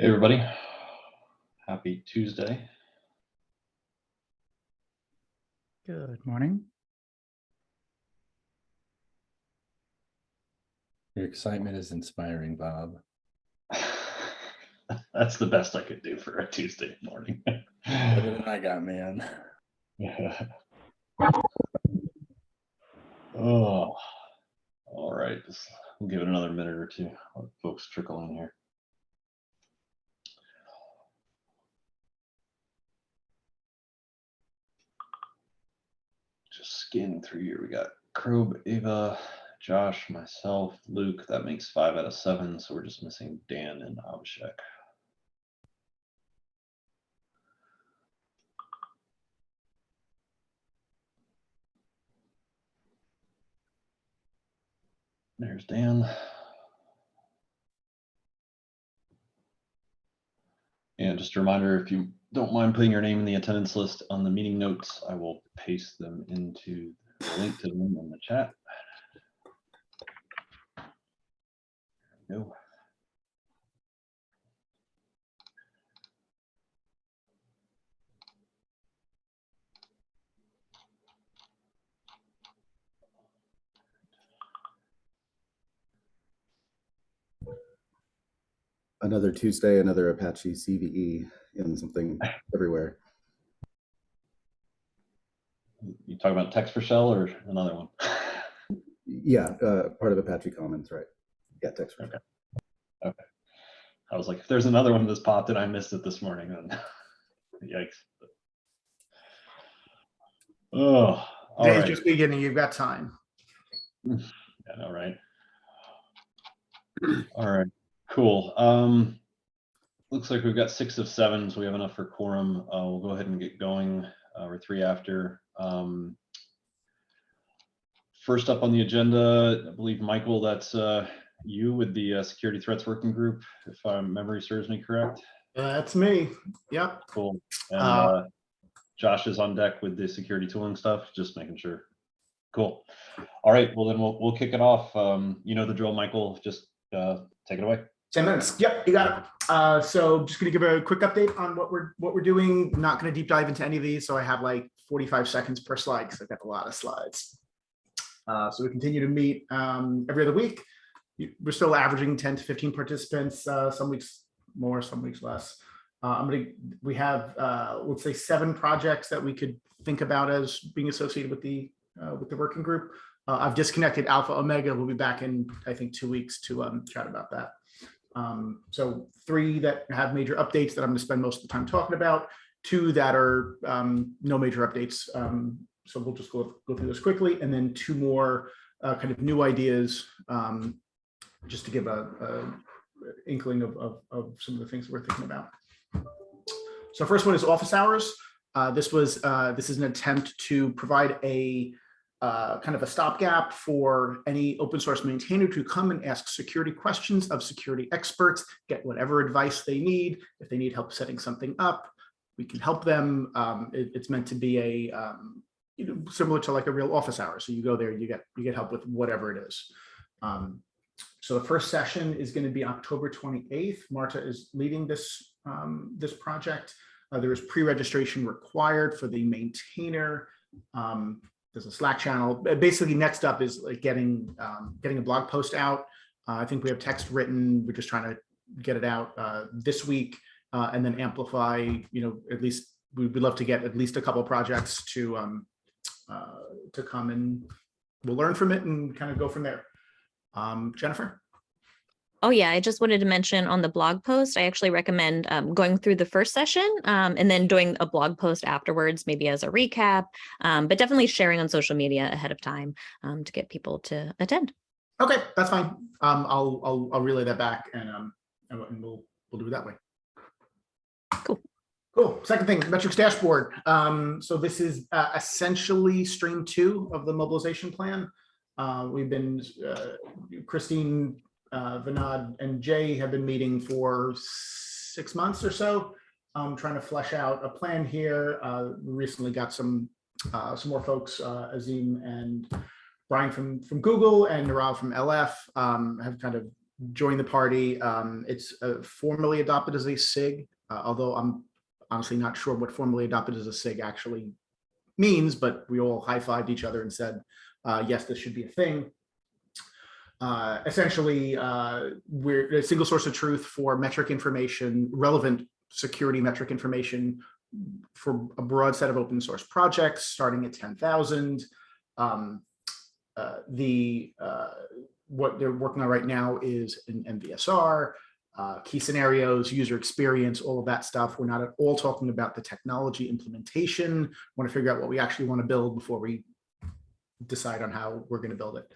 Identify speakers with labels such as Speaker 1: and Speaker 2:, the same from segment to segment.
Speaker 1: Hey everybody, happy Tuesday.
Speaker 2: Good morning.
Speaker 3: Your excitement is inspiring, Bob.
Speaker 1: That's the best I could do for a Tuesday morning.
Speaker 3: Better than I got, man.
Speaker 1: Oh, all right. We'll give it another minute or two. Let folks trickle in here. Just scanning through here. We got Krob, Ava, Josh, myself, Luke. That makes 5 out of 7. So we're just missing Dan and Abhishek. There's Dan. And just a reminder, if you don't mind putting your name in the attendance list on the meeting notes, I will paste them into the link to them in the chat. There we go.
Speaker 4: Another Tuesday, another Apache CVE and something everywhere.
Speaker 1: You talking about text for shell or another one?
Speaker 4: Yeah, part of Apache Commons, right? Yeah, text for shell.
Speaker 1: Okay. I was like, if there's another one that's popped and I missed it this morning, then yikes. Oh, all
Speaker 2: Day's
Speaker 1: right.
Speaker 2: just beginning. You've got time.
Speaker 1: Yeah, I know, right? All right, cool. Looks like we've got 6 of 7, so we have enough for quorum. We'll go ahead and get going. We're 3 after. First up on the agenda, I believe, Michael, that's you with the Security Threats Working Group, if my memory serves me correct.
Speaker 2: That's me. Yep.
Speaker 1: Cool. And Josh is on deck with the security tooling stuff, just making sure. Cool. All right, well then we'll kick it off. You know the drill, Michael, just take it away.
Speaker 2: 10 minutes. Yep, you got it. So just going to give a quick update on what we're doing. Not going to deep dive into any of these, so I have like 45 seconds per slide because I've got a lot of slides. So we continue to meet every other week. We're still averaging 10 to 15 participants. Some weeks more, some weeks less. We have let's say 7 projects that we could think about as being associated with the working group. I've disconnected Alpha Omega. We'll be back in, I think, 2 weeks to chat about that. So 3 that have major updates that I'm going to spend most of the time talking about. 2 that are no major updates. So we'll just go through this quickly, and then 2 more kind of new ideas, just to give a inkling of some of the things we're thinking about. So first one is office hours. This is an attempt to provide a kind of a stopgap for any open source maintainer to come and ask security questions of security experts, get whatever advice they need. If they need help setting something up, we can help them. It's meant to be a similar to like a real office hour. So you go there, you get help with whatever it is. So the first session is going to be October 28th. Marta is leading this this project. There is pre-registration required for the maintainer. There's a Slack channel. Basically, next up is like getting a blog post out. I think we have text written. We're just trying to get it out this week, and then amplify. At least we'd love to get at least a couple of projects to come, and we'll learn from it and kind of go from there. Jennifer?
Speaker 5: Oh yeah, I just wanted to mention on the blog post, I actually recommend going through the first session and then doing a blog post afterwards, maybe as a recap, but definitely sharing on social media ahead of time to get people to attend.
Speaker 2: Okay, that's fine. I'll relay that back, and we'll do it that way. Cool. Second thing, metrics dashboard. So this is essentially stream 2 of the mobilization plan. We've been Christine, Vinod, and Jay have been meeting for 6 months or so, trying to flesh out a plan here. We recently got some more folks, Azim and Brian from Google and Nirav from LF, have kind of join the party. It's formally adopted as a SIG, although I'm honestly not sure what formally adopted as a SIG actually means, but we all high-fived each other and said, yes, this should be a thing. Essentially, we're a single source of truth for metric information, relevant security metric information for a broad set of open source projects starting at 10,000. What they're working on right now is an MVSR, key scenarios, user experience, all of that stuff. We're not at all talking about the technology implementation. We want to figure out what we actually want to build before we decide on how we're going to build it.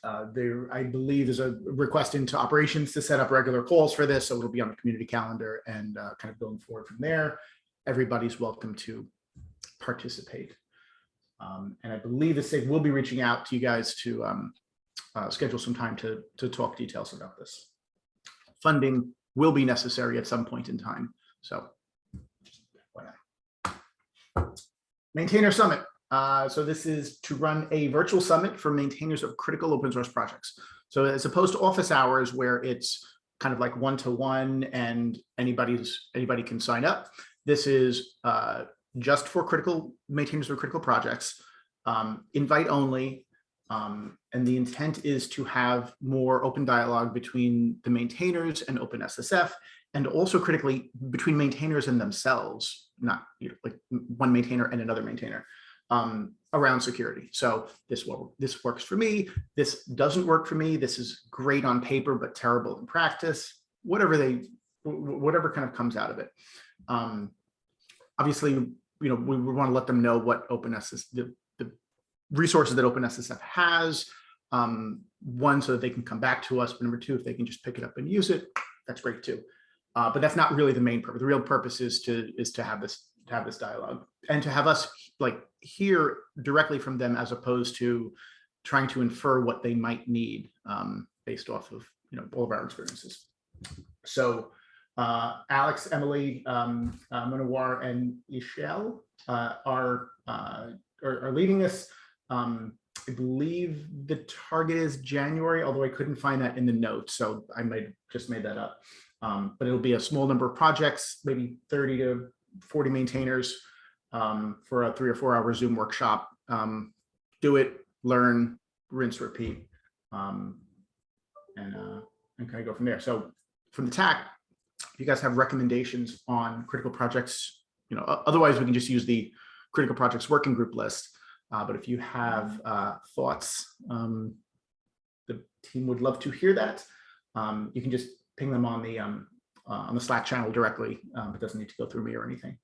Speaker 2: I believe there's a request into operations to set up regular calls for this, so it'll be on the community calendar and kind of going forward from there. Everybody's welcome to participate. And I believe the SIG will be reaching out to you guys to schedule some time to talk details about this. Funding will be necessary at some point in time. So, Maintainer Summit. So this is to run a virtual summit for maintainers of critical open source projects. So as opposed to office hours where it's kind of like one-to-one and anybody can sign up, this is just for critical maintainers of critical projects, invite only. And the intent is to have more open dialogue between the maintainers and OpenSSF, and also critically between maintainers and themselves, not like one maintainer and another maintainer. Around security. So this works for me. This doesn't work for me. This is great on paper, but terrible in practice. Whatever kind of comes out of it. Obviously, we want to let them know what OpenSSF, the resources that OpenSSF has. One, so that they can come back to us. But number two, if they can just pick it up and use it, that's great too. But that's not really the main purpose. The real purpose is to have this dialogue and to have us like hear directly from them, as opposed to trying to infer what they might need based off of all of our experiences. So Alex, Emily, Manowar, and Ishel are leading this. I believe the target is January, although I couldn't find that in the notes, so I might have just made that up. But it'll be a small number of projects, maybe 30 to 40 maintainers for a 3 or 4 hour Zoom workshop. Do it, learn, rinse, repeat, and kind of go from there. So from the TAC, if you guys have recommendations on critical projects, otherwise we can just use the critical projects working group list. But if you have thoughts, the team would love to hear that. You can just ping them on the Slack channel directly. It doesn't need to go through me or anything.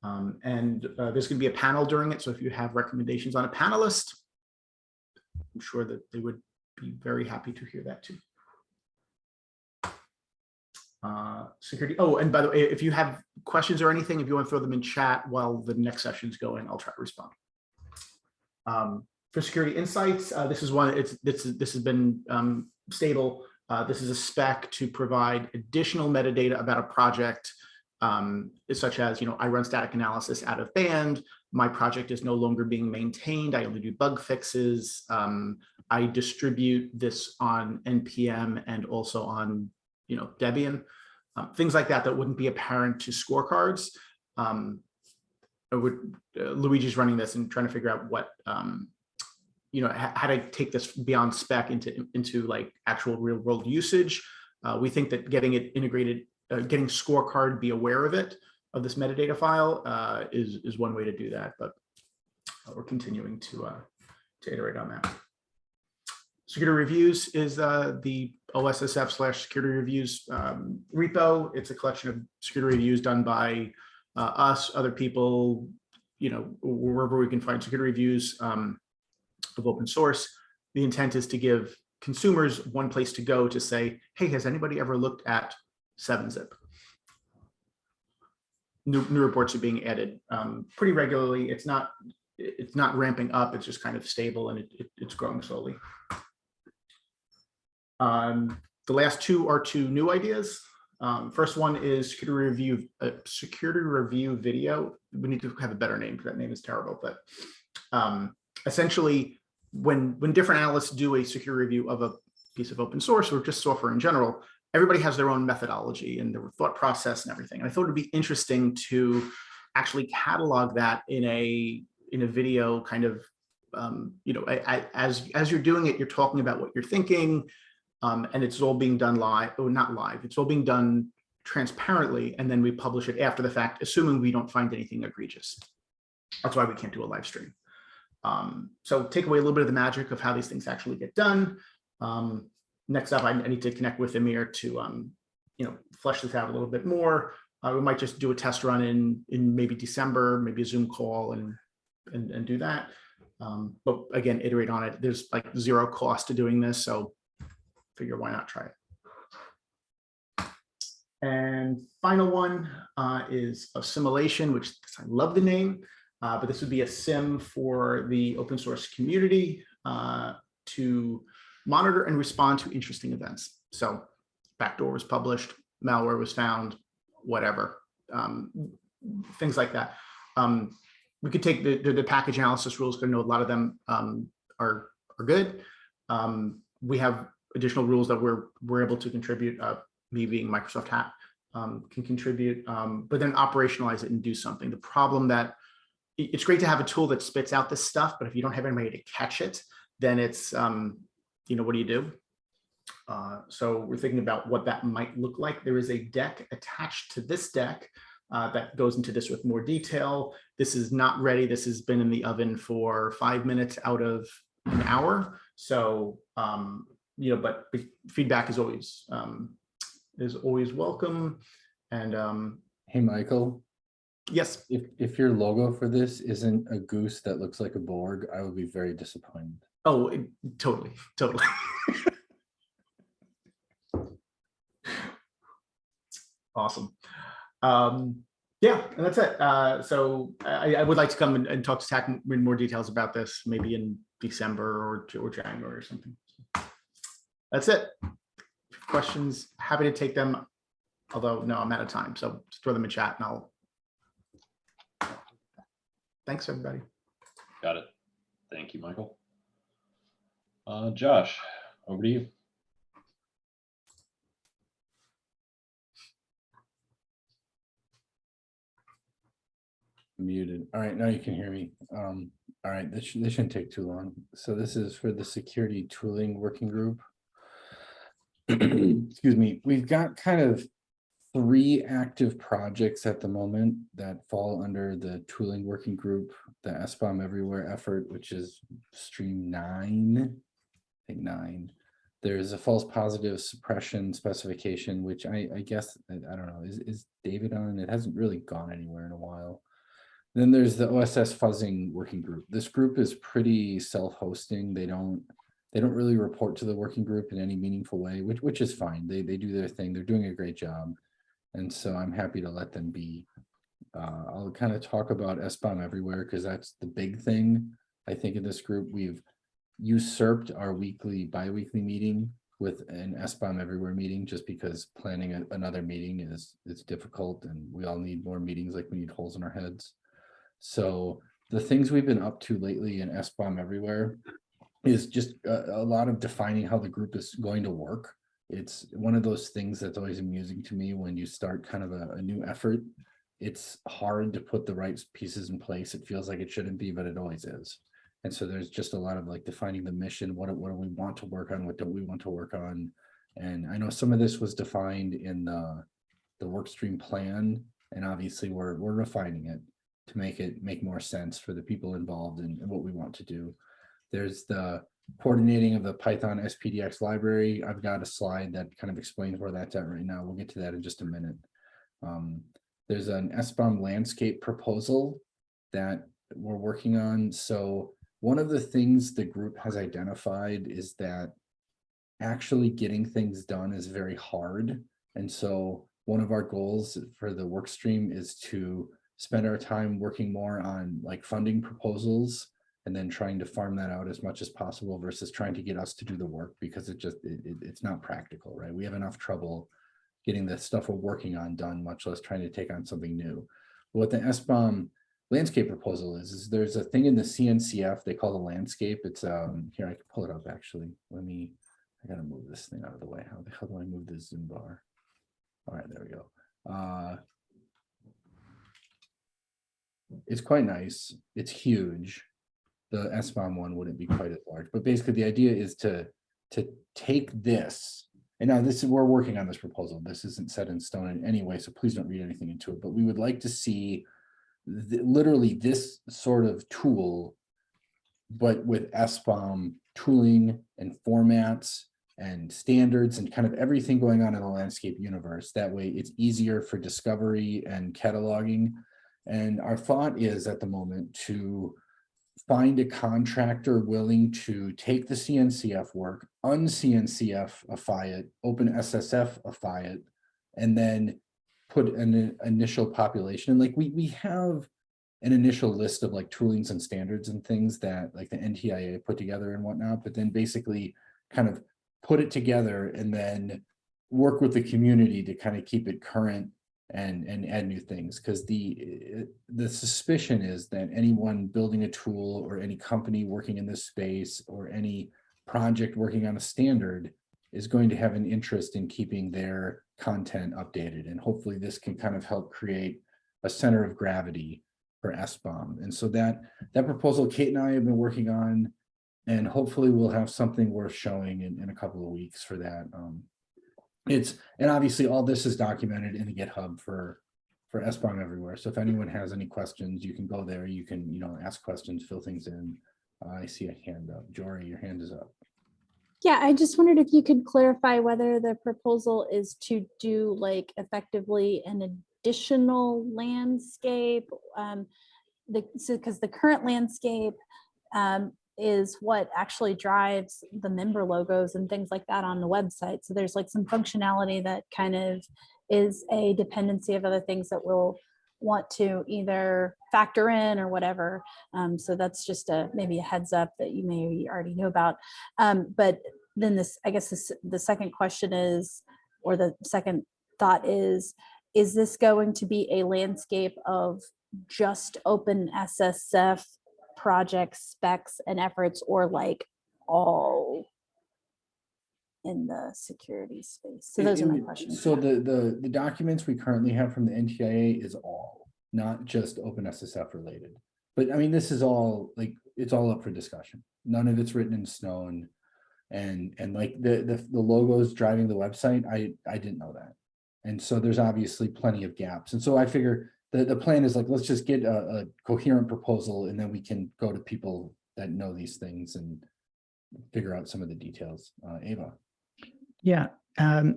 Speaker 2: And there's going to be a panel during it. So if you have recommendations on a panelist, I'm sure that they would be very happy to hear that too. Security. Oh, and by the way, if you have questions or anything, if you want to throw them in chat while the next session's going, I'll try to respond. For security insights, this is one. This has been stable. This is a spec to provide additional metadata about a project, such as, I run static analysis out of band. My project is no longer being maintained. I only do bug fixes. I distribute this on NPM and also on, Debian, things like that wouldn't be apparent to scorecards. Luigi's running this and trying to figure out what, how to take this beyond spec into like actual real world usage. We think that getting it integrated, getting scorecard be aware of this metadata file is one way to do that, but we're continuing to iterate on that. Security reviews is the OSSF/security reviews repo. It's a collection of security reviews done by us, other people, wherever we can find security reviews of open source. The intent is to give consumers one place to go to say, hey, has anybody ever looked at 7-zip? New reports are being added pretty regularly. It's not ramping up. It's just kind of stable, and it's growing slowly. The last two are two new ideas. First one is security review video. We need to have a better name because that name is terrible. But essentially, when different analysts do a security review of piece of open source or just software in general, everybody has their own methodology and their thought process and everything. And I thought it'd be interesting to actually catalog that in a video kind of, as you're doing it, you're talking about what you're thinking, and it's all being done live, or not live, it's all being done transparently, and then we publish it after the fact, assuming we don't find anything egregious. That's why we can't do a live stream. So take away a little bit of the magic of how these things actually get done. Next up, I need to connect with Amir to flesh this out a little bit more. We might just do a test run in maybe December, maybe a Zoom call and do that. But again, iterate on it. There's like zero cost to doing this, so figure why not try it. And final one is assimilation, which I love the name, but this would be a sim for the open source community to monitor and respond to interesting events. So backdoor was published, malware was found, whatever, things like that. We could take the package analysis rules, because I know a lot of them are good. We have additional rules that we're able to contribute, me being Microsoft TAC, can contribute, but then operationalize it and do something. The problem that it's great to have a tool that spits out this stuff, but if you don't have anybody to catch it, then it's, what do you do? So we're thinking about what that might look like. There is a deck attached to this deck that goes into this with more detail. This is not ready. This has been in the oven for 5 minutes out of an hour. So, but feedback is always welcome. And
Speaker 3: Hey, Michael,
Speaker 2: yes,
Speaker 3: if your logo for this isn't a goose that looks like a Borg, I would be very disappointed.
Speaker 2: oh, totally. Awesome. Yeah, and that's it. So I would like to come and talk to TAC in more details about this, maybe in December or January or something. That's it. Questions, happy to take them. Although, no, I'm out of time. So just throw them in chat and I'll. Thanks, everybody.
Speaker 1: Got it. Thank you, Michael. Josh, over to you.
Speaker 3: Muted. All right, now you can hear me. All right, this shouldn't take too long. So this is for the security tooling working group. Excuse me. We've got kind of 3 active projects at the moment that fall under the tooling working group, the SBOM Everywhere effort, which is stream 9, I think 9. There's a false positive suppression specification, which I guess, I don't know, is David on? It hasn't really gone anywhere in a while. Then there's the OSS fuzzing working group. This group is pretty self-hosting. They don't really report to the working group in any meaningful way, which is fine. They do their thing. They're doing a great job. And so I'm happy to let them be. I'll kind of talk about SBOM Everywhere because that's the big thing. I think in this group, we've usurped our bi-weekly meeting with an SBOM Everywhere meeting, just because planning another meeting is difficult, and we all need more meetings, like we need holes in our heads. So the things we've been up to lately in SBOM Everywhere is just a lot of defining how the group is going to work. It's one of those things that's always amusing to me when you start kind of a new effort. It's hard to put the right pieces in place. It feels like it shouldn't be, but it always is. And so there's just a lot of like defining the mission. What do we want to work on? What don't we want to work on? And I know some of this was defined in the work stream plan, and obviously we're refining it to make more sense for the people involved in what we want to do. There's the coordinating of the Python SPDX library. I've got a slide that kind of explains where that's at right now. We'll get to that in just a minute. There's an SBOM landscape proposal that we're working on. So one of the things the group has identified is that actually getting things done is very hard. And so one of our goals for the work stream is to spend our time working more on like funding proposals and then trying to farm that out as much as possible versus trying to get us to do the work, because it's not practical, right? We have enough trouble getting the stuff we're working on done, much less trying to take on something new. What the SBOM landscape proposal is there's a thing in the CNCF they call the landscape. It's here, I can pull it up actually. I I gotta move this thing out of the way. How the hell do I move this Zoom bar? All right, there we go. It's quite nice. It's huge. The SBOM one wouldn't be quite as large, but basically the idea is to take this, and now this is, we're working on this proposal. This isn't set in stone in any way, so please don't read anything into it, but we would like to see literally this sort of tool, but with SBOM tooling and formats and standards and kind of everything going on in the landscape universe. That way it's easier for discovery and cataloging. And our thought is at the moment to find a contractor willing to take the CNCF work, un-CNCF-ify it, OpenSSF-ify it, and then put an initial population. And like we have an initial list of like toolings and standards and things that like the NTIA put together and whatnot, but then basically kind of put it together and then work with the community to kind of keep it current and add new things. Because the suspicion is that anyone building a tool or any company working in this space or any project working on a standard is going to have an interest in keeping their content updated. And hopefully this can kind of help create a center of gravity for SBOM. And so that proposal Kate and I have been working on, and hopefully we'll have something worth showing in a couple of weeks for that. And obviously all this is documented in the GitHub for SBOM everywhere. So if anyone has any questions, you can go there. You can, ask questions, fill things in. I see a hand up. Jory, your hand is up.
Speaker 6: Yeah, I just wondered if you could clarify whether the proposal is to do like effectively an additional landscape, because the current landscape is what actually drives the member logos and things like that on the website. So there's like some functionality that kind of is a dependency of other things that we'll want to either factor in or whatever. So that's just maybe a heads up that you may already know about. But then the second question is, or the second thought is this going to be a landscape of just OpenSSF projects, specs, and efforts, or like all in the security space? So those are my questions.
Speaker 3: So the documents we currently have from the NTIA is all, not just OpenSSF related. But I mean, this is all like, it's all up for discussion. None of it's written in stone. And like the logos driving the website, I didn't know that. And so there's obviously plenty of gaps. And so I figure the plan is like, let's just get a coherent proposal, and then we can go to people that know these things and figure out some of the details. Ava.
Speaker 7: Yeah,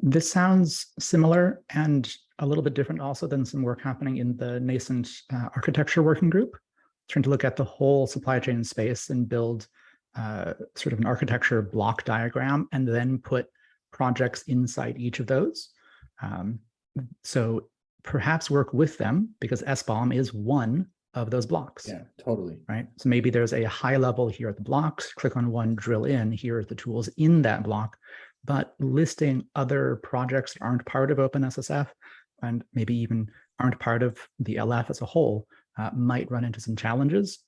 Speaker 7: this sounds similar and a little bit different also than some work happening in the nascent architecture working group, trying to look at the whole supply chain space and build sort of an architecture block diagram, and then put projects inside each of those. So perhaps work with them, because SBOM is one of those blocks.
Speaker 3: Yeah, totally.
Speaker 7: Right. So maybe there's a high level here at the blocks, click on one, drill in, here are the tools in that block, but listing other projects that aren't part of OpenSSF and maybe even aren't part of the LF as a whole might run into some challenges.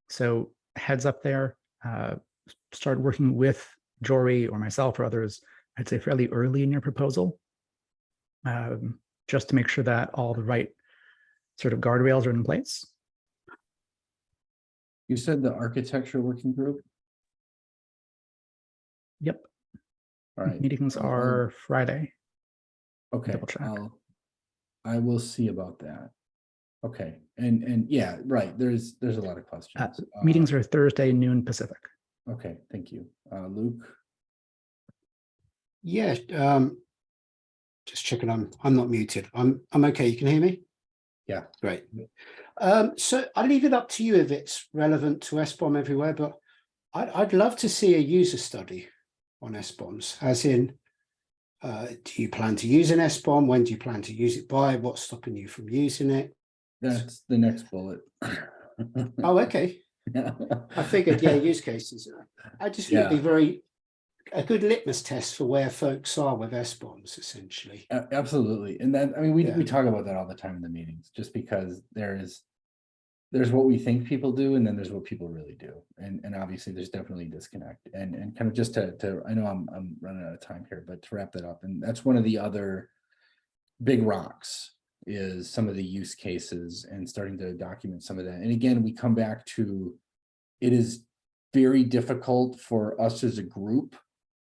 Speaker 7: So heads up there, start working with Jory or myself or others, I'd say fairly early in your proposal, just to make sure that all the right sort of guardrails are in place.
Speaker 3: You said the architecture working group?
Speaker 7: Yep.
Speaker 3: All right.
Speaker 7: Meetings are Friday.
Speaker 3: Okay.
Speaker 7: Double check.
Speaker 3: I will see about that. Okay. And yeah, right. There's a lot of questions.
Speaker 7: Meetings are Thursday, noon Pacific.
Speaker 3: Okay. Thank you. Luke?
Speaker 8: Yeah. Just checking I'm not muted. I'm okay. You can hear me?
Speaker 3: Yeah.
Speaker 8: Great. So I leave it up to you if it's relevant to SBOM everywhere, but I'd love to see a user study on SBOMs, as in, do you plan to use an SBOM? When do you plan to use it by? What's stopping you from using it?
Speaker 3: That's the next bullet.
Speaker 8: Oh, okay. I figured, yeah, use cases. I just think it'd be a good litmus test for where folks are with SBOMs, essentially.
Speaker 3: Absolutely. And then, I mean, we talk about that all the time in the meetings, just because there's there's what we think people do, and then there's what people really do. And obviously there's definitely a disconnect. And kind of just to I know I'm running out of time here, but to wrap that up, and that's one of the other big rocks is some of the use cases and starting to document some of that. And again, we come back to, it is very difficult for us as a group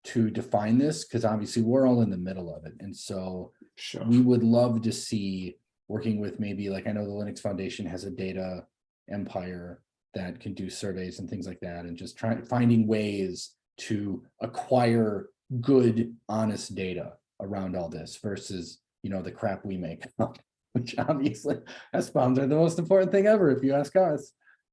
Speaker 3: to define this because obviously we're all in the middle of it. And so
Speaker 8: Sure.
Speaker 3: we would love to see working with maybe, like, I know the Linux Foundation has a data empire that can do surveys and things like that, and just finding ways to acquire good, honest data around all this versus, you know, the crap we make up, which obviously SBOMs are the most important thing ever, if you ask us.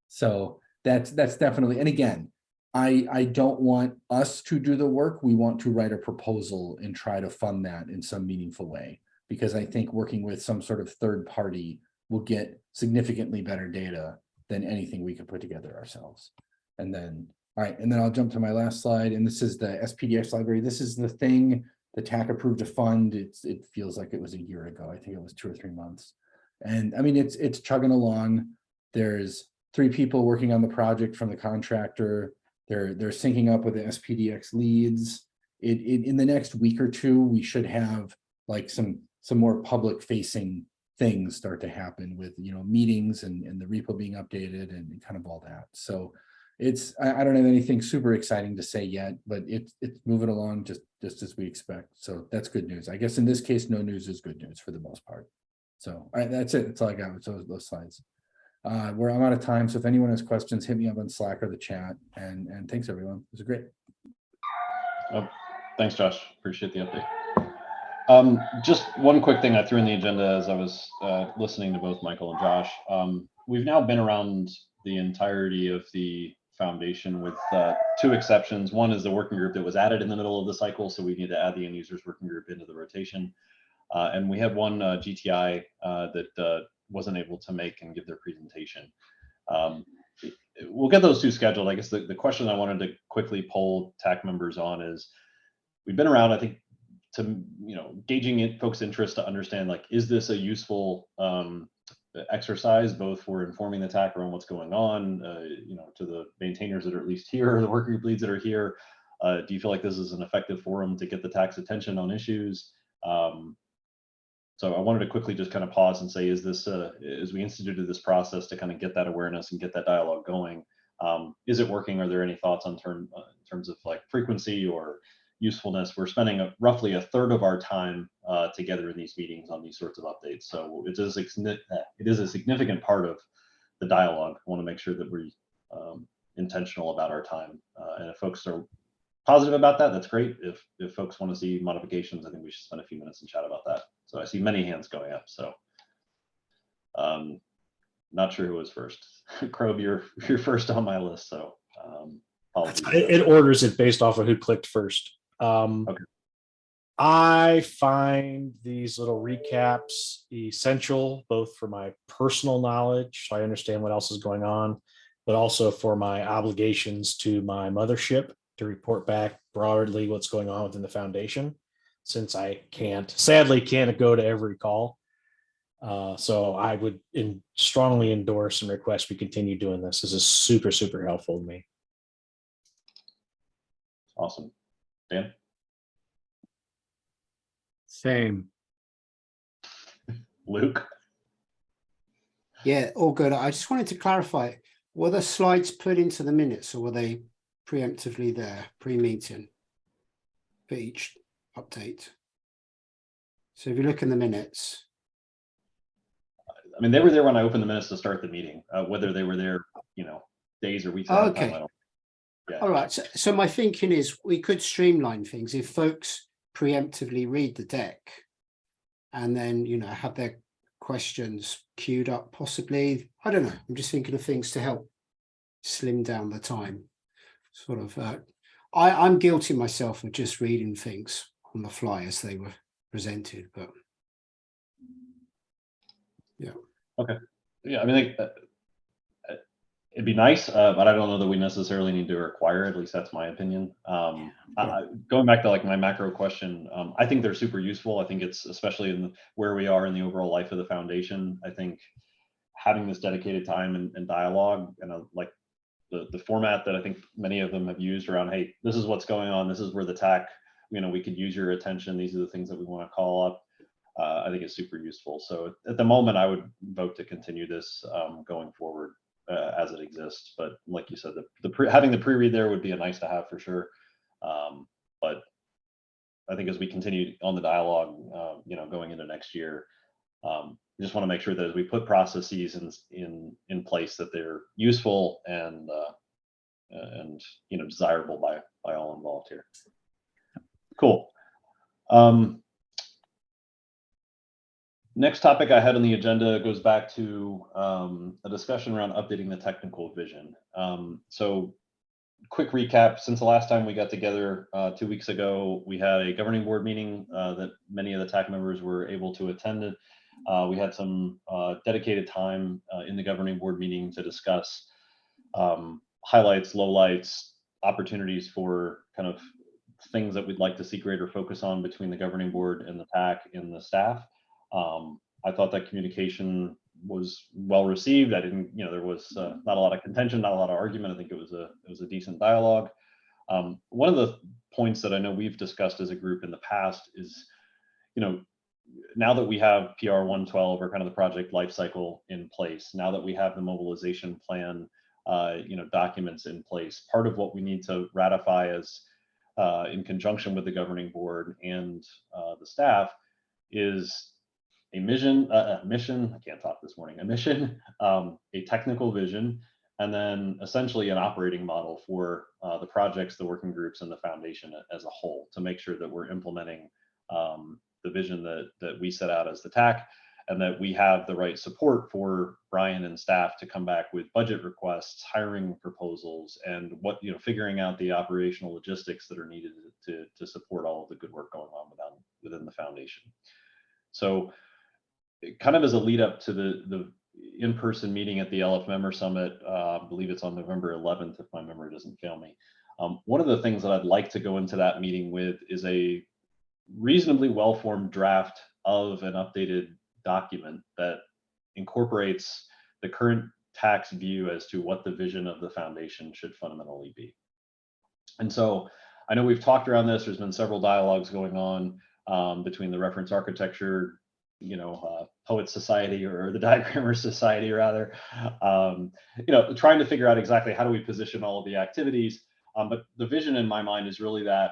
Speaker 3: So that's definitely, and again, I don't want us to do the work. We want to write a proposal and try to fund that in some meaningful way, because I think working with some sort of third party will get significantly better data than anything we could put together ourselves. And then, all right, and then I'll jump to my last slide, and this is the SPDX library. This is the thing the TAC approved a fund. It feels like it was a year ago. I think it was 2 or 3 months. And I mean, it's chugging along. There's 3 people working on the project from the contractor. They're syncing up with the SPDX leads. In the next week or 2, we should have like some more public facing things start to happen with, you know, meetings and the repo being updated and kind of all that. So it's, I don't have anything super exciting to say yet, but it's moving along just as we expect. So that's good news. I guess in this case, no news is good news for the most part. So all right, that's it. That's all I got with those slides. I'm out of time. So if anyone has questions, hit me up on Slack or the chat. And thanks everyone. It was great.
Speaker 1: Oh, thanks, Josh. Appreciate the update. Just one quick thing I threw in the agenda as I was listening to both Michael and Josh. We've now been around the entirety of the foundation with 2 exceptions. One is the working group that was added in the middle of the cycle, so we need to add the end users working group into the rotation. And we had one GTI that wasn't able to make and give their presentation. We'll get those 2 scheduled. I guess the question I wanted to quickly poll TAC members on is, we've been around, I think, to, you know, gauging folks' interest to understand, like, is this a useful exercise both for informing the TAC around what's going on, you know, to the maintainers that are at least here, or the working group leads that are here. Do you feel like this is an effective forum to get the TAC's attention on issues? So I wanted to quickly just kind of pause and say, is this, as we instituted this process to kind of get that awareness and get that dialogue going, is it working? Are there any thoughts on in terms of like frequency or usefulness? We're spending roughly 1/3 of our time together in these meetings on these sorts of updates. So it is a significant part of the dialogue. I want to make sure that we're intentional about our time. And if folks are positive about that, that's great. If folks want to see modifications, I think we should spend a few minutes and chat about that. So I see many hands going up. So not sure who was first. Crow, you're first on my list. So apologies.
Speaker 9: It orders it based off of who clicked first.
Speaker 1: Okay.
Speaker 9: I find these little recaps essential, both for my personal knowledge, so I understand what else is going on, but also for my obligations to my mothership to report back broadly what's going on within the foundation, since I sadly can't go to every call. So I would strongly endorse and request we continue doing this. This is super, super helpful to me.
Speaker 1: Awesome. Dan?
Speaker 10: Same.
Speaker 1: Luke?
Speaker 8: Yeah, all good. I just wanted to clarify, were the slides put into the minutes or were they preemptively there, pre-meeting for each update? So if you look in the minutes.
Speaker 1: I mean, they were there when I opened the minutes to start the meeting, whether they were there, you know, days or weeks.
Speaker 8: Okay.
Speaker 1: Yeah.
Speaker 8: All right. So my thinking is we could streamline things if folks preemptively read the deck and then, you know, have their questions queued up possibly. I don't know. I'm just thinking of things to help slim down the time. Sort of, I'm guilty myself of just reading things on the fly as they were presented, but yeah.
Speaker 1: Okay. Yeah, I mean, it'd be nice, but I don't know that we necessarily need to require it. At least that's my opinion. Going back to like my macro question, I think they're super useful. I think it's especially in where we are in the overall life of the foundation. I think having this dedicated time and dialogue, and like the format that I think many of them have used around, hey, this is what's going on, this is where the TAC, we could use your attention, these are the things that we want to call up, I think is super useful. So at the moment, I would vote to continue this going forward as it exists. But like you said, having the pre-read there would be a nice to have for sure. But I think as we continue on the dialogue, going into next year, we just want to make sure that as we put processes in place, that they're useful and desirable by all involved here. Cool. Next topic I had on the agenda goes back to a discussion around updating the technical vision. So quick recap, since the last time we got together 2 weeks ago, we had a governing board meeting that many of the TAC members were able to attend. We had some dedicated time in the governing board meeting to discuss highlights, lowlights, opportunities for kind of things that we'd like to see greater focus on between the governing board and the TAC and the staff. I thought that communication was well received. I didn't, there was not a lot of contention, not a lot of argument. I think it was a decent dialogue. One of the points that I know we've discussed as a group in the past is, now that we have PR 112 or kind of the project lifecycle in place, now that we have the mobilization plan, documents in place, part of what we need to ratify as in conjunction with the governing board and the staff is a mission, I can't talk this morning, a mission, a technical vision, and then essentially an operating model for the projects, the working groups, and the foundation as a whole, to make sure that we're implementing the vision that we set out as the TAC, and that we have the right support for Brian and staff to come back with budget requests, hiring proposals, and figuring out the operational logistics that are needed to support all of the good work going on within the foundation. So kind of as a lead up to the in-person meeting at the LF Member Summit, I believe it's on November 11th, if my memory doesn't fail me. One of the things that I'd like to go into that meeting with is a reasonably well-formed draft of an updated document that incorporates the current TAC's view as to what the vision of the foundation should fundamentally be. And so I know we've talked around this, there's been several dialogues going on between the Reference Architecture Poets Society, or the Diagrammers Society rather, trying to figure out exactly how do we position all of the activities. But the vision in my mind is really that,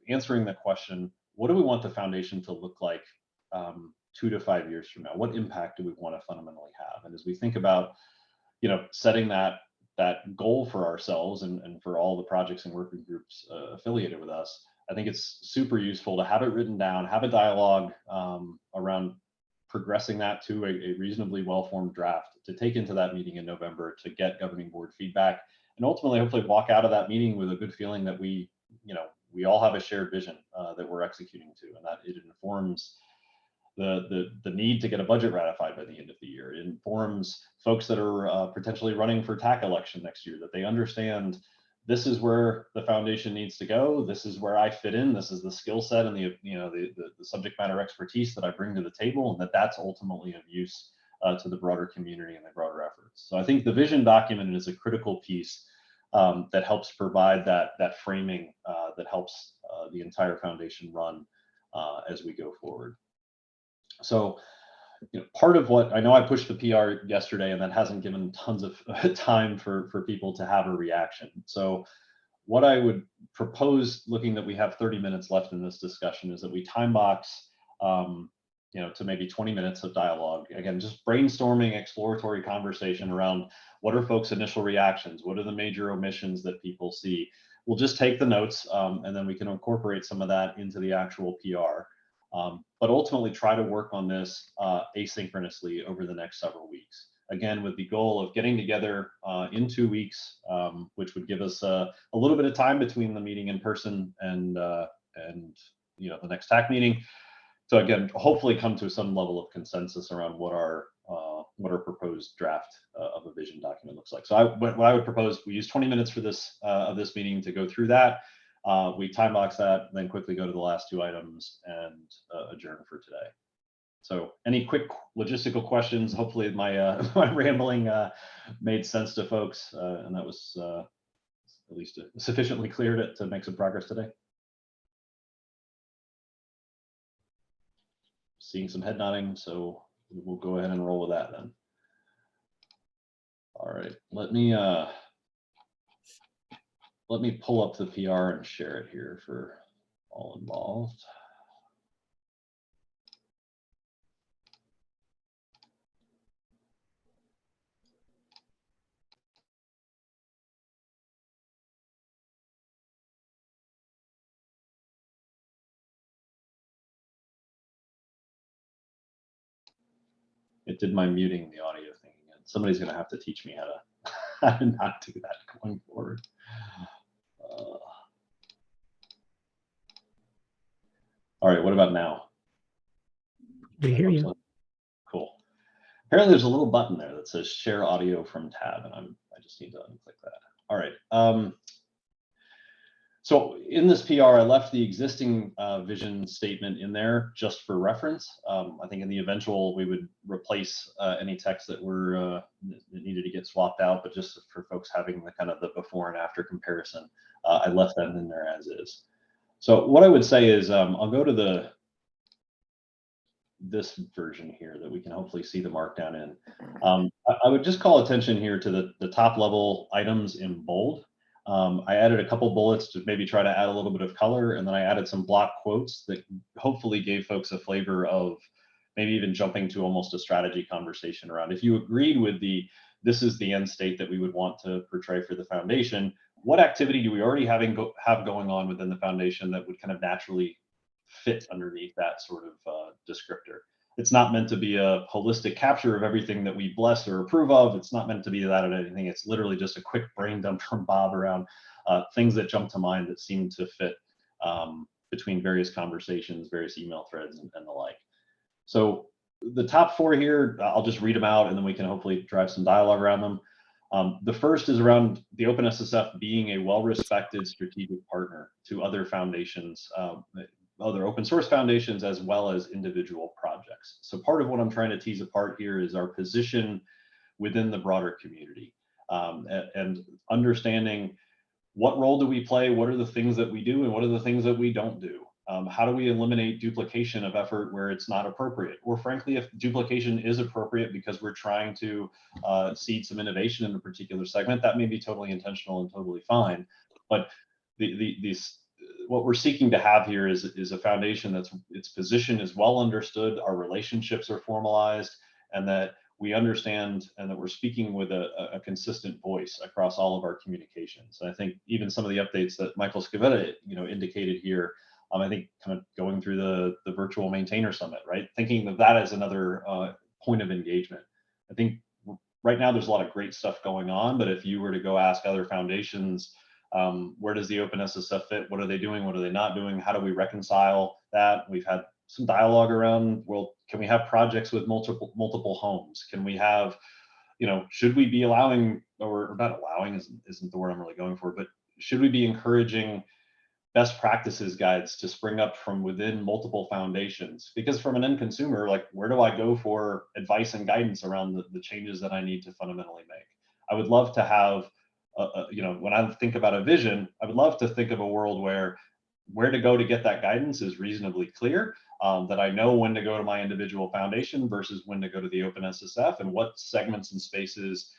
Speaker 1: answering the question, what do we want the foundation to look like 2 to 5 years from now? What impact do we want to fundamentally have? And as we think about, setting that goal for ourselves and for all the projects and working groups affiliated with us, I think it's super useful to have it written down, have a dialogue around progressing that to a reasonably well-formed draft to take into that meeting in November to get governing board feedback, and ultimately hopefully walk out of that meeting with a good feeling that we all have a shared vision that we're executing to, and that it informs the need to get a budget ratified by the end of the year. It informs folks that are potentially running for TAC election next year that they understand this is where the foundation needs to go. This is where I fit in. This is the skill set and the subject matter expertise that I bring to the table, and that's ultimately of use to the broader community and the broader efforts. So I think the vision document is a critical piece that helps provide that framing that helps the entire foundation run as we go forward. So part of what I know, I pushed the PR yesterday, and that hasn't given tons of time for people to have a reaction. So what I would propose, looking that we have 30 minutes left in this discussion, is that we time box to maybe 20 minutes of dialogue. Again, just brainstorming, exploratory conversation around what are folks' initial reactions? What are the major omissions that people see? We'll just take the notes and then we can incorporate some of that into the actual PR. But ultimately try to work on this asynchronously over the next several weeks. Again, with the goal of getting together in 2 weeks, which would give us a little bit of time between the meeting in person and the next TAC meeting. So again, hopefully come to some level of consensus around what our proposed draft of a vision document looks like. So what I would propose, we use 20 minutes for this of this meeting to go through that. We time box that, then quickly go to the last 2 items and adjourn for today. So any quick logistical questions? Hopefully my my rambling made sense to folks, and that was at least sufficiently clear to make some progress today. Seeing some head nodding, so we'll go ahead and roll with that then. All right, let me pull up the PR and share it here for all involved. It did my muting the audio thing again. Somebody's going to have to teach me how to not do that going forward. All right, what about now?
Speaker 7: We hear you.
Speaker 1: Cool. Apparently there's a little button there that says share audio from tab, and I just need to unclick that. All right. So in this PR, I left the existing vision statement in there just for reference. I think in the eventual, we would replace any text that were that needed to get swapped out, but just for folks having the kind of the before and after comparison, I left them in there as is. So what I would say is I'll go to this version here that we can hopefully see the markdown in. I would just call attention here to the top level items in bold. I added a couple bullets to maybe try to add a little bit of color, and then I added some block quotes that hopefully gave folks a flavor of maybe even jumping to almost a strategy conversation around. If you agreed with this is the end state that we would want to portray for the foundation, what activity do we already have going on within the foundation that would kind of naturally fit underneath that sort of descriptor? It's not meant to be a holistic capture of everything that we bless or approve of. It's not meant to be that or anything. It's literally just a quick brain dump from Bob around things that jump to mind that seem to fit between various conversations, various email threads, and the like. So the top four here, I'll just read them out, and then we can hopefully drive some dialogue around them. The first is around the OpenSSF being a well-respected strategic partner to other foundations, other open source foundations, as well as individual projects. So part of what I'm trying to tease apart here is our position within the broader community, and understanding what role do we play, what are the things that we do, and what are the things that we don't do. How do we eliminate duplication of effort where it's not appropriate? Or frankly, if duplication is appropriate because we're trying to seed some innovation in a particular segment, that may be totally intentional and totally fine. But what we're seeking to have here is a foundation that's its position is well understood, our relationships are formalized, and that we understand and that we're speaking with a consistent voice across all of our communications. And I think even some of the updates that Michael Scavetta indicated here, I think kind of going through the virtual maintainer summit, right? Thinking of that as another point of engagement. I think right now there's a lot of great stuff going on, but if you were to go ask other foundations, where does the OpenSSF fit? What are they doing? What are they not doing? How do we reconcile that? We've had some dialogue around, well, can we have projects with multiple homes? Can we have, should we be allowing, or not allowing isn't the word I'm really going for, but should we be encouraging best practices guides to spring up from within multiple foundations? Because from an end consumer, like, where do I go for advice and guidance around the changes that I need to fundamentally make? I would love to have, when I think about a vision, I would love to think of a world where to go to get that guidance is reasonably clear, that I know when to go to my individual foundation versus when to go to the OpenSSF, and what segments and spaces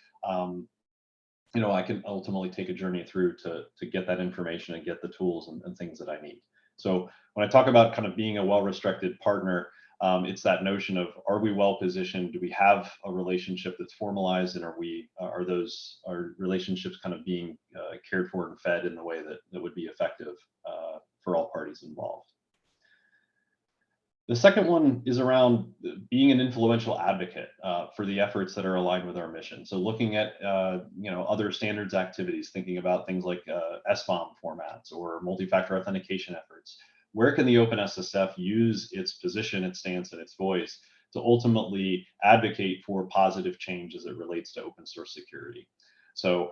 Speaker 1: I can ultimately take a journey through to get that information and get the tools and things that I need. So when I talk about kind of being a well-respected partner, it's that notion of, are we well positioned? Do we have a relationship that's formalized, and are those relationships kind of being cared for and fed in the way that would be effective for all parties involved? The second one is around being an influential advocate for the efforts that are aligned with our mission. So looking at other standards activities, thinking about things like SBOM formats or multi-factor authentication efforts. Where can the OpenSSF use its position, its stance, and its voice to ultimately advocate for positive change as it relates to open source security? So,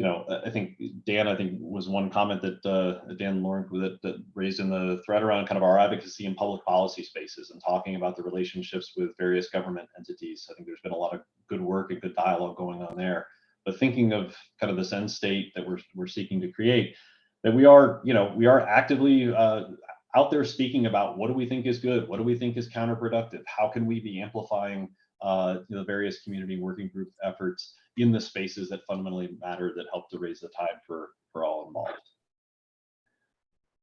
Speaker 1: I think Dan, was one comment that Dan Lawrence that raised in the thread around kind of our advocacy in public policy spaces and talking about the relationships with various government entities. I think there's been a lot of good work and good dialogue going on there. But thinking of kind of this end state that we're seeking to create, that we are actively out there speaking about what do we think is good, what do we think is counterproductive, how can we be amplifying the various community working group efforts in the spaces that fundamentally matter, that help to raise the tide for all involved.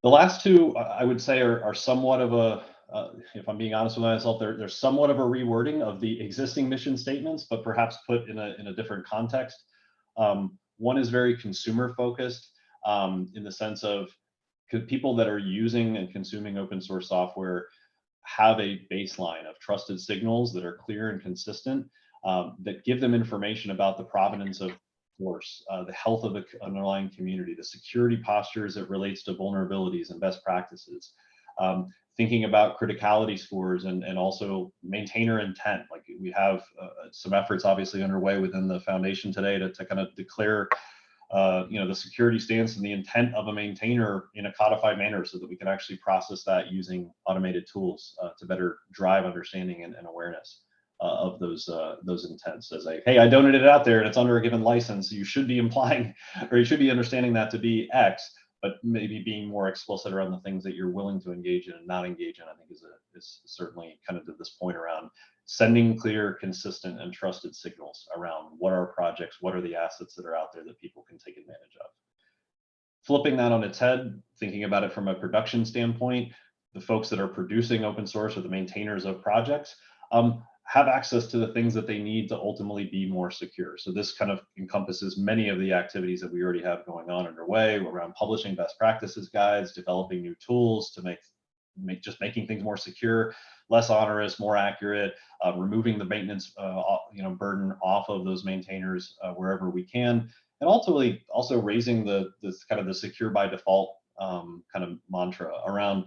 Speaker 1: The last two, I would say, are somewhat of a, if I'm being honest with myself, they're somewhat of a rewording of the existing mission statements, but perhaps put in a different context. One is very consumer focused in the sense of people that are using and consuming open source software have a baseline of trusted signals that are clear and consistent, that give them information about the provenance of source, the health of the underlying community, the security posture as it relates to vulnerabilities and best practices, thinking about criticality scores and also maintainer intent. Like we have some efforts obviously underway within the foundation today to kind of declare the security stance and the intent of a maintainer in a codified manner so that we can actually process that using automated tools to better drive understanding and awareness of those intents. As hey, I donated it out there and it's under a given license, you should be implying, or you should be understanding that to be X, but maybe being more explicit around the things that you're willing to engage in and not engage in, I think is certainly kind of to this point around sending clear, consistent, and trusted signals around what are projects, what are the assets that are out there that people can take advantage of. Flipping that on its head, thinking about it from a production standpoint, the folks that are producing open source or the maintainers of projects have access to the things that they need to ultimately be more secure. So this kind of encompasses many of the activities that we already have going on underway around publishing best practices guides, developing new tools to making things more secure, less onerous, more accurate, removing the maintenance burden off of those maintainers wherever we can, and ultimately also raising this kind of the secure by default kind of mantra around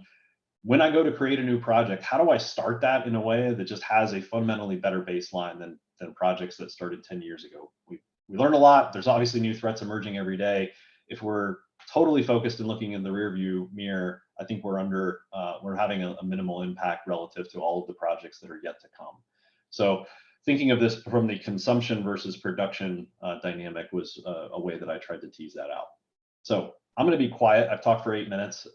Speaker 1: when I go to create a new project, how do I start that in a way that just has a fundamentally better baseline than projects that started 10 years ago? We learn a lot. There's obviously new threats emerging every day. If we're totally focused and looking in the rearview mirror, I think we're having a minimal impact relative to all of the projects that are yet to come. So thinking of this from the consumption versus production dynamic was a way that I tried to tease that out. So I'm going to be quiet. I've talked for 8 minutes.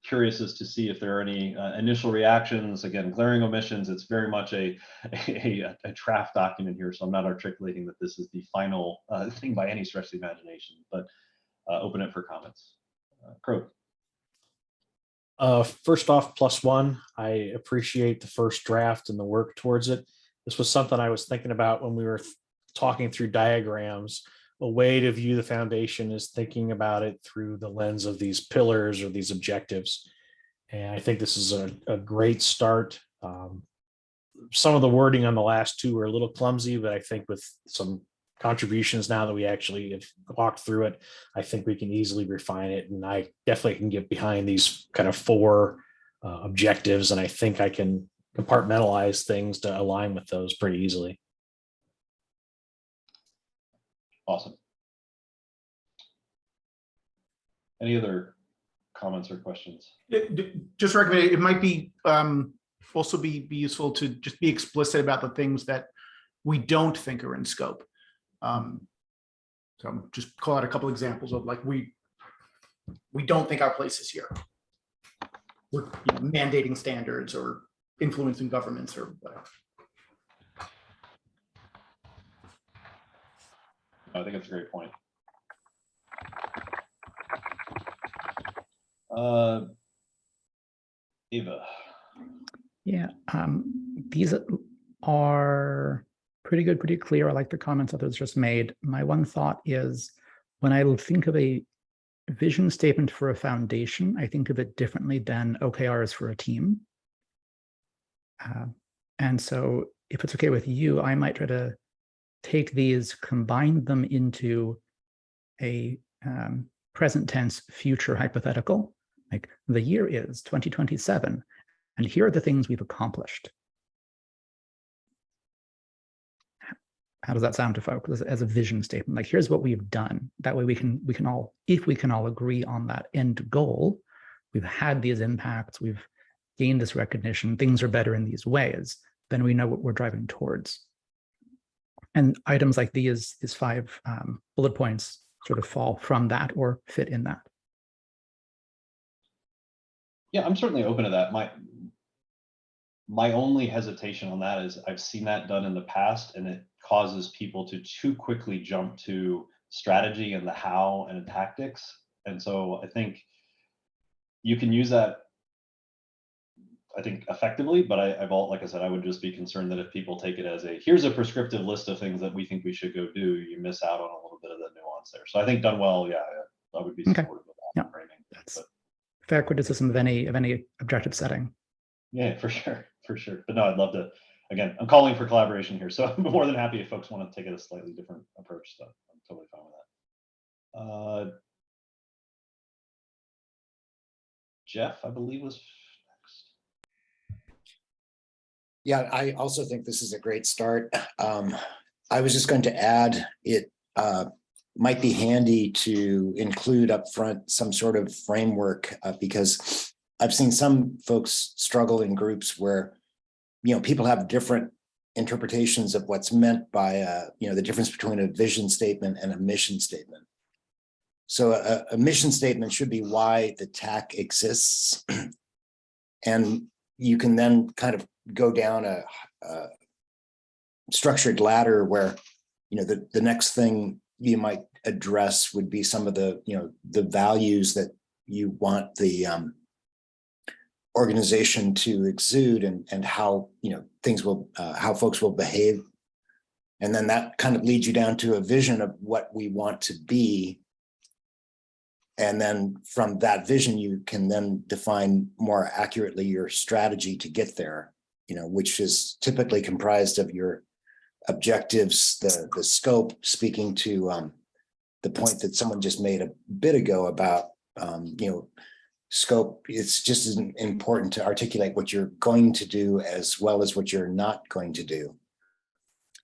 Speaker 1: Curious as to see if there are any initial reactions. Again, glaring omissions, it's very much a draft document here, so I'm not articulating that this is the final thing by any stretch of the imagination, but open it for comments. Crow.
Speaker 9: First off, +1, I appreciate the first draft and the work towards it. This was something I was thinking about when we were talking through diagrams. A way to view the foundation is thinking about it through the lens of these pillars or these objectives. And I think this is a great start. Some of the wording on the last two are a little clumsy, but I think with some contributions now that we actually have walked through it, I think we can easily refine it. And I definitely can get behind these kind of 4 objectives. And I think I can compartmentalize things to align with those pretty easily.
Speaker 1: Awesome. Any other comments or questions?
Speaker 2: Just recommend it might be also be useful to just be explicit about the things that we don't think are in scope. So just call out a couple examples of like we don't think our place is here. We're mandating standards or influencing governments or whatever.
Speaker 1: I think that's a great point. Eva.
Speaker 7: Yeah, these are pretty good, pretty clear. I like the comments others just made. My one thought is when I think of a vision statement for a foundation, I think of it differently than OKRs for a team. And so if it's okay with you, I might try to take these, combine them into a present tense future hypothetical, like the year is 2027, and here are the things we've accomplished. How does that sound to folks as a vision statement? Like, here's what we've done. That way we can all, if we can all agree on that end goal, we've had these impacts, we've gained this recognition, things are better in these ways, then we know what we're driving towards. And items like these 5 bullet points sort of fall from that or fit in that.
Speaker 1: Yeah, I'm certainly open to that. My only hesitation on that is I've seen that done in the past, and it causes people to too quickly jump to strategy and the how and the tactics. And so I think you can use that, I think, effectively, but like I said, I would just be concerned that if people take it as here's a prescriptive list of things that we think we should go do, you miss out on a little bit of the nuance there. So I think done well, yeah, I would be supportive of that framing.
Speaker 7: That's fair criticism of any objective setting.
Speaker 1: Yeah, for sure. But no, I'd love to. Again, I'm calling for collaboration here, so I'm more than happy if folks want to take a slightly different approach. So I'm totally fine with that. Jeff, I believe, was next.
Speaker 10: Yeah, I also think this is a great start. I was just going to add, it might be handy to include up front some sort of framework, because I've seen some folks struggle in groups where, people have different interpretations of what's meant by, the difference between a vision statement and a mission statement. So a mission statement should be why the TAC exists. And you can then kind of go down a structured ladder where, the next thing you might address would be some of the, the values that you want the organization to exude, and how, things will, how folks will behave. And then that kind of leads you down to a vision of what we want to be. And then from that vision, you can then define more accurately your strategy to get there, which is typically comprised of your objectives, the scope, speaking to the point that someone just made a bit ago about, scope. It's just as important to articulate what you're going to do as well as what you're not going to do.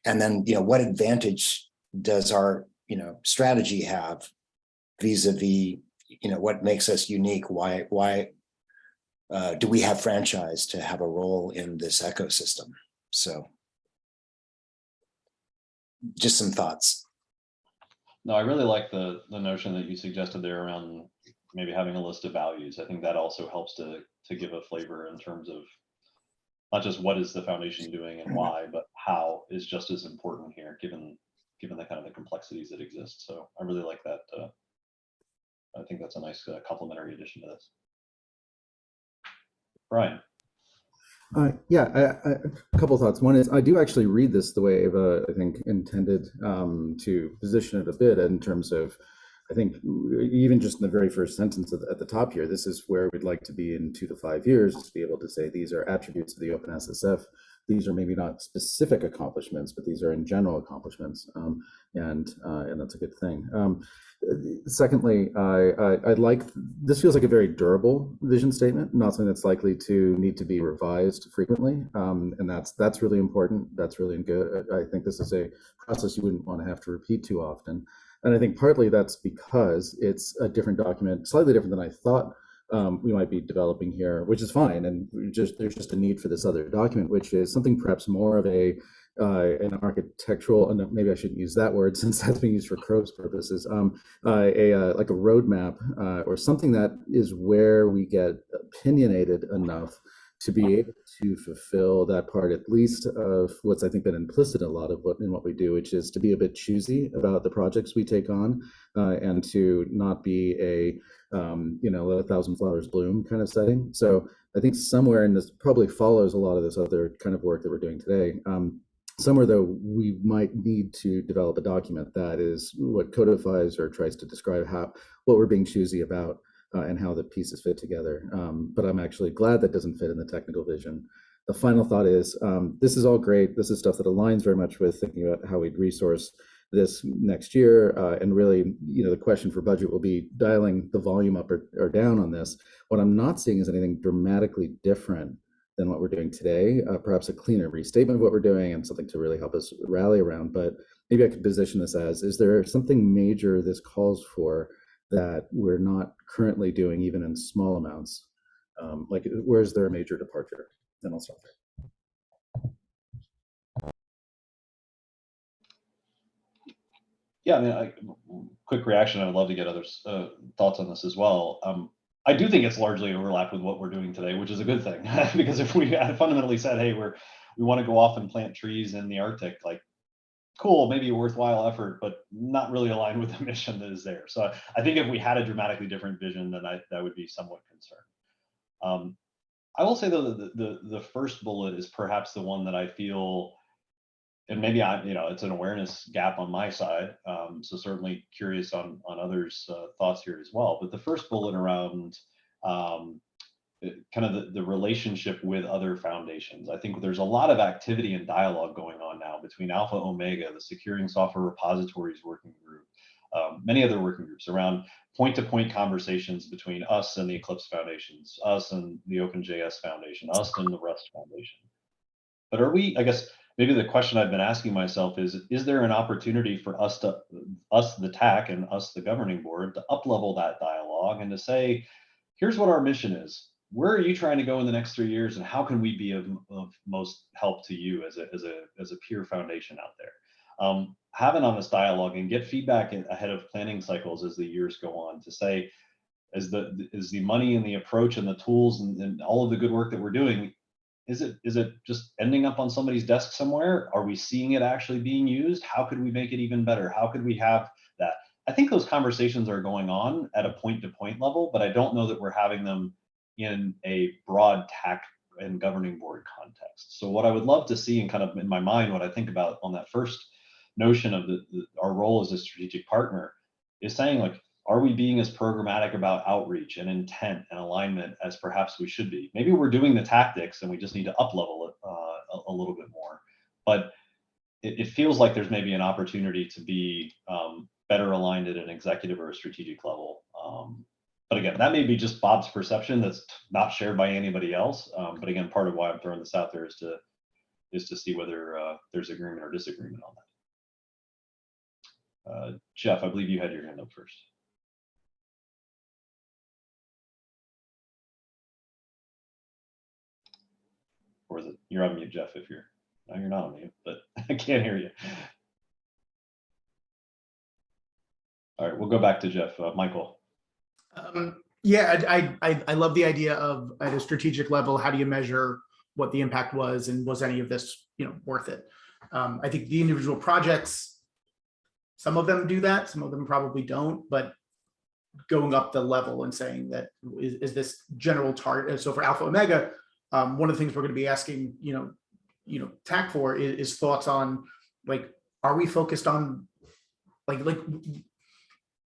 Speaker 10: And then, what advantage does our, strategy have vis-a-vis, what makes us unique? Why do we have franchise to have a role in this ecosystem? So just some thoughts.
Speaker 1: No, I really like the notion that you suggested there around maybe having a list of values. I think that also helps to give a flavor in terms of not just what is the foundation doing and why, but how is just as important here, given the kind of the complexities that exist. So I really like that. I think that's a nice complementary addition to this. Brian.
Speaker 4: Yeah, a couple of thoughts. One is I do actually read this the way Ava, I think, intended to position it a bit in terms of, I think, even just in the very first sentence at the top here, this is where we'd like to be in 2 to 5 years, to be able to say these are attributes of the OpenSSF. These are maybe not specific accomplishments, but these are in general accomplishments, and that's a good thing. Secondly, I'd like, this feels like a very durable vision statement, not something that's likely to need to be revised frequently, and that's really important. That's really good. I think this is a process you wouldn't want to have to repeat too often. And I think partly that's because it's a different document, slightly different than I thought we might be developing here, which is fine. And there's just a need for this other document, which is something perhaps more of an architectural, and maybe I shouldn't use that word since that's being used for Crowe's purposes, like a roadmap or something that is where we get opinionated enough to be able to fulfill that part, at least of what's, I think, been implicit in a lot of what we do, which is to be a bit choosy about the projects we take on, and to not be a let a thousand flowers bloom kind of setting. So I think somewhere, and this probably follows a lot of this other kind of work that we're doing today, somewhere though we might need to develop a document that is what codifies or tries to describe what we're being choosy about. And how the pieces fit together. But I'm actually glad that doesn't fit in the technical vision. The final thought is, this is all great. This is stuff that aligns very much with thinking about how we'd resource this next year. And really, the question for budget will be dialing the volume up or down on this. What I'm not seeing is anything dramatically different than what we're doing today. Perhaps a cleaner restatement of what we're doing and something to really help us rally around. But maybe I could position this as, is there something major this calls for that we're not currently doing, even in small amounts? Like, where's there a major departure? Then I'll stop there.
Speaker 1: Yeah, I mean, quick reaction. I would love to get others' thoughts on this as well. I do think it's largely overlapped with what we're doing today, which is a good thing. Because if we had fundamentally said, hey, we want to go off and plant trees in the Arctic, like, cool, maybe a worthwhile effort, but not really aligned with the mission that is there. So I think if we had a dramatically different vision, then that would be somewhat concerned. I will say, though, that the first bullet is perhaps the one that I feel, and maybe it's an awareness gap on my side. So certainly curious on others' thoughts here as well. But the first bullet around kind of the relationship with other foundations. I think there's a lot of activity and dialogue going on now between Alpha Omega, the Securing Software Repositories Working Group, many other working groups around point-to-point conversations between us and the Eclipse Foundations, us and the OpenJS Foundation, us and the Rust Foundation. But are we, I guess, maybe the question I've been asking myself is there an opportunity for us, the TAC and us, the governing board, to up-level that dialogue and to say, here's what our mission is. Where are you trying to go in the next 3 years, and how can we be of most help to you as a peer foundation out there? Have an honest dialogue and get feedback ahead of planning cycles as the years go on to say, is the money and the approach and the tools and all of the good work that we're doing, is it just ending up on somebody's desk somewhere? Are we seeing it actually being used? How could we make it even better? How could we have that? I think those conversations are going on at a point-to-point level, but I don't know that we're having them in a broad TAC and governing board context. So what I would love to see, and kind of in my mind, what I think about on that first notion of our role as a strategic partner, is saying, like, are we being as programmatic about outreach and intent and alignment as perhaps we should be? Maybe we're doing the tactics and we just need to up-level it a little bit more. But it feels like there's maybe an opportunity to be better aligned at an executive or a strategic level. But again, that may be just Bob's perception that's not shared by anybody else. But again, part of why I'm throwing this out there is to see whether there's agreement or disagreement on that. Jeff, I believe you had your hand up first. Or is it, you're on mute, Jeff, if you're, no, you're not on mute, but I can't hear you. All right, we'll go back to Jeff. Michael.
Speaker 2: Yeah, I love the idea of, at a strategic level, how do you measure what the impact was, and was any of this, worth it? I think the individual projects, some of them do that, some of them probably don't, but going up the level and saying that is this general target. So for Alpha Omega, one of the things we're going to be asking, TAC for is thoughts on, like, are we focused on, like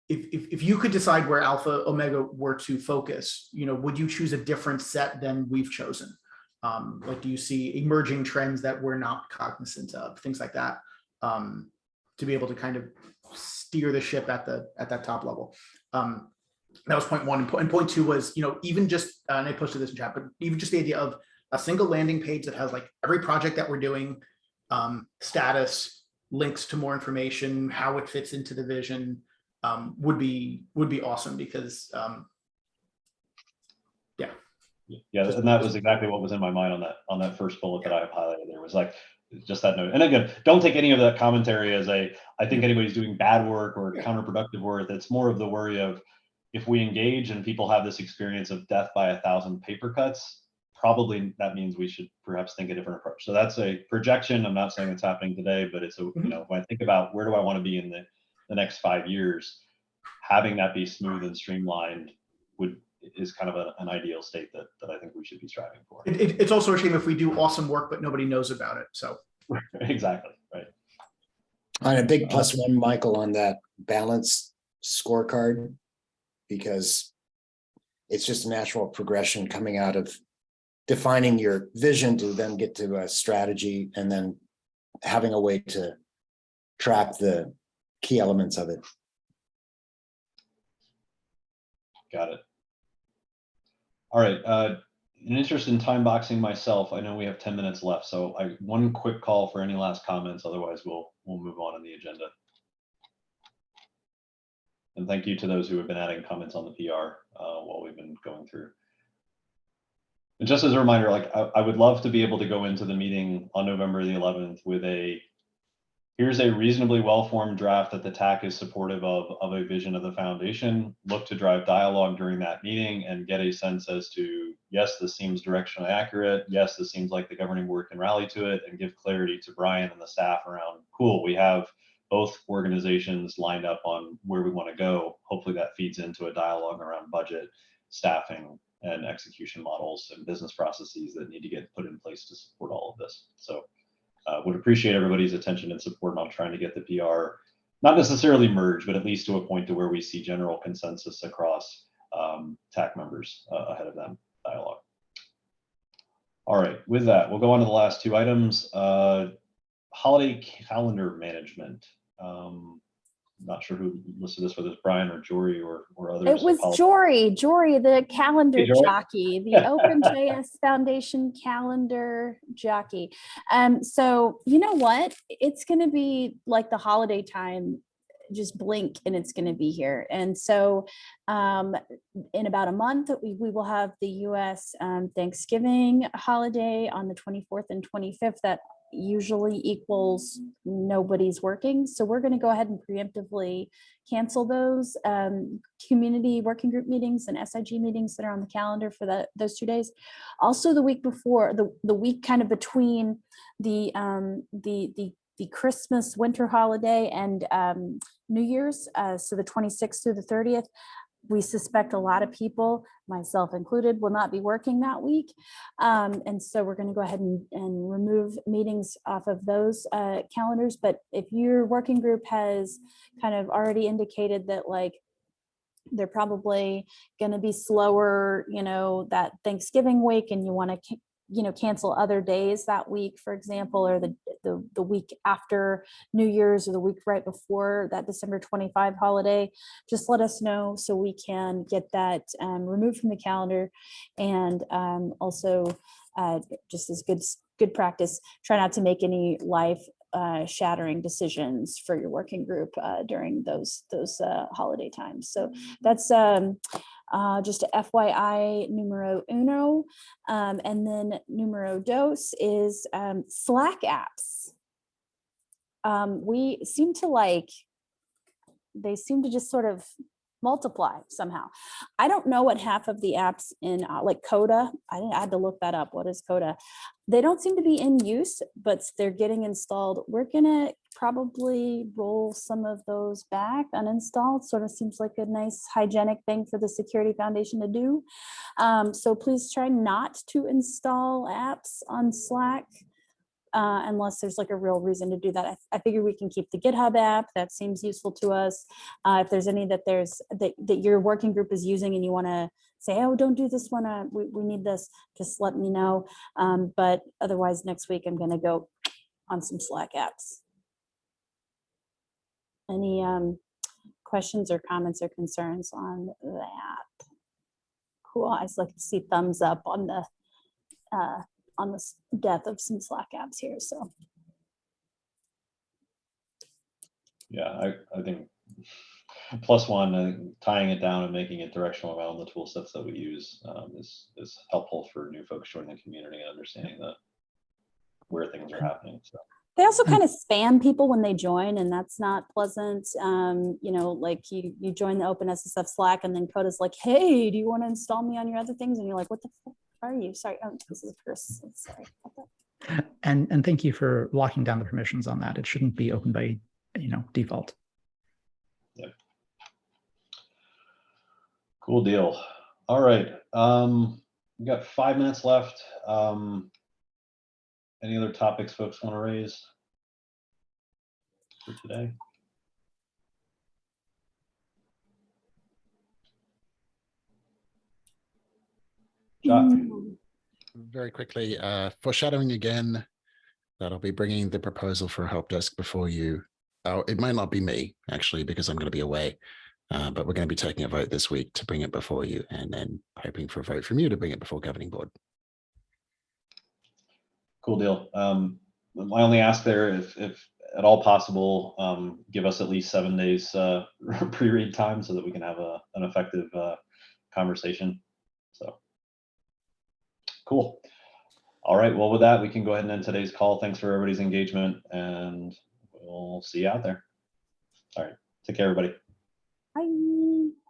Speaker 2: if you could decide where Alpha Omega were to focus, would you choose a different set than we've chosen? Like, do you see emerging trends that we're not cognizant of, things like that, to be able to kind of steer the ship at that top level? That was point one. And point two was, even just, and I posted this in chat, but even just the idea of a single landing page that has, like, every project that we're doing, status, links to more information, how it fits into the vision, would be awesome, because
Speaker 1: yeah, and that was exactly what was in my mind on that first bullet that I have highlighted. There was, like, just that note. And again, don't take any of that commentary as I think anybody's doing bad work or counterproductive work. It's more of the worry of, if we engage and people have this experience of death by 1,000 paper cuts, probably that means we should perhaps think a different approach. So that's a projection. I'm not saying it's happening today, but it's a, when I think about where do I want to be in the next 5 years, having that be smooth and streamlined is kind of an ideal state that I think we should be striving for.
Speaker 2: It's also a shame if we do awesome work, but nobody knows about it. So
Speaker 1: exactly, right.
Speaker 10: On a big +1, Michael, on that balance scorecard, because it's just a natural progression coming out of defining your vision to then get to a strategy, and then having a way to track the key elements of it.
Speaker 1: Got it. All right. in interest in time boxing myself, I know we have 10 minutes left, so one quick call for any last comments. Otherwise, we'll move on in the agenda. And thank you to those who have been adding comments on the PR while we've been going through. And just as a reminder, like I would love to be able to go into the meeting on November the 11th with here's a reasonably well-formed draft that the TAC is supportive of a vision of the foundation, look to drive dialogue during that meeting and get a sense as to, yes, this seems directionally accurate. Yes, this seems like the governing board can rally to it, and give clarity to Brian and the staff around, cool, we have both organizations lined up on where we want to go. Hopefully that feeds into a dialogue around budget, staffing, and execution models and business processes that need to get put in place to support all of this. So would appreciate everybody's attention and support on trying to get the PR, not necessarily merged, but at least to a point to where we see general consensus across TAC members ahead of that dialogue. All right, with that, we'll go on to the last two items. Holiday calendar management. Not sure who listed this, whether it's Brian or Jory or others.
Speaker 6: It was Jory, the calendar
Speaker 1: Hey, Jory.
Speaker 6: jockey, the OpenSSF Foundation calendar jockey. So you know what? It's going to be like the holiday time. Just blink and it's going to be here. And so in about a month, we will have the US Thanksgiving holiday on the 24th and 25th. That usually equals nobody's working. So we're going to go ahead and preemptively cancel those community working group meetings and SIG meetings that are on the calendar for those 2 days. Also the week before, the week kind of between the Christmas winter holiday and New Year's, so the 26th through the 30th, we suspect a lot of people, myself included, will not be working that week. And so we're going to go ahead and remove meetings off of those calendars. But if your working group has kind of already indicated that like they're probably going to be slower, that Thanksgiving week, and you want to cancel other days that week, for example, or the week after New Year's or the week right before that December 25 holiday, just let us know so we can get that removed from the calendar. And also just as good practice, try not to make any life shattering decisions for your working group during those holiday times. So that's just a FYI numero uno. And then numero dos is Slack apps. We seem to they seem to just sort of multiply somehow. I don't know what half of the apps in like Coda, I had to look that up. What is Coda? They don't seem to be in use, but they're getting installed. We're gonna probably roll some of those back, uninstalled. Sort of seems like a nice hygienic thing for the Security Foundation to do. So please try not to install apps on Slack unless there's like a real reason to do that. I figure we can keep the GitHub app. That seems useful to us. If there's any that your working group is using and you want to say, oh, don't do this one, we need this, just let me know. But otherwise next week I'm going to go on some Slack apps. Any questions or comments or concerns on that? Cool. I just like to see thumbs up on the death of some Slack apps here. So
Speaker 1: yeah, I think +1, tying it down and making it directional around the tool sets that we use is helpful for new folks joining the community and understanding where things are happening. So
Speaker 6: they also kind of spam people when they join, and that's not pleasant. Like you join the OpenSSF Slack and then Coda's like, hey, do you want to install me on your other things? And you're like, what the fuck are you? Sorry, this is Chris. Sorry about that.
Speaker 7: And thank you for locking down the permissions on that. It shouldn't be open by default.
Speaker 1: Yeah. Cool deal. All right. We got 5 minutes left. Any other topics folks want to raise for today? John.
Speaker 11: Very quickly, foreshadowing again, that I'll be bringing the proposal for a help desk before you. Oh, it might not be me, actually, because I'm going to be away, but we're going to be taking a vote this week to bring it before you, and then hoping for a vote from you to bring it before governing board.
Speaker 1: Cool deal. My only ask there, if at all possible, give us at least 7 days pre-read time so that we can have an effective conversation. So cool. All right. Well, with that, we can go ahead and end today's call. Thanks for everybody's engagement, and we'll see you out there. All right. Take care, everybody.
Speaker 6: Bye.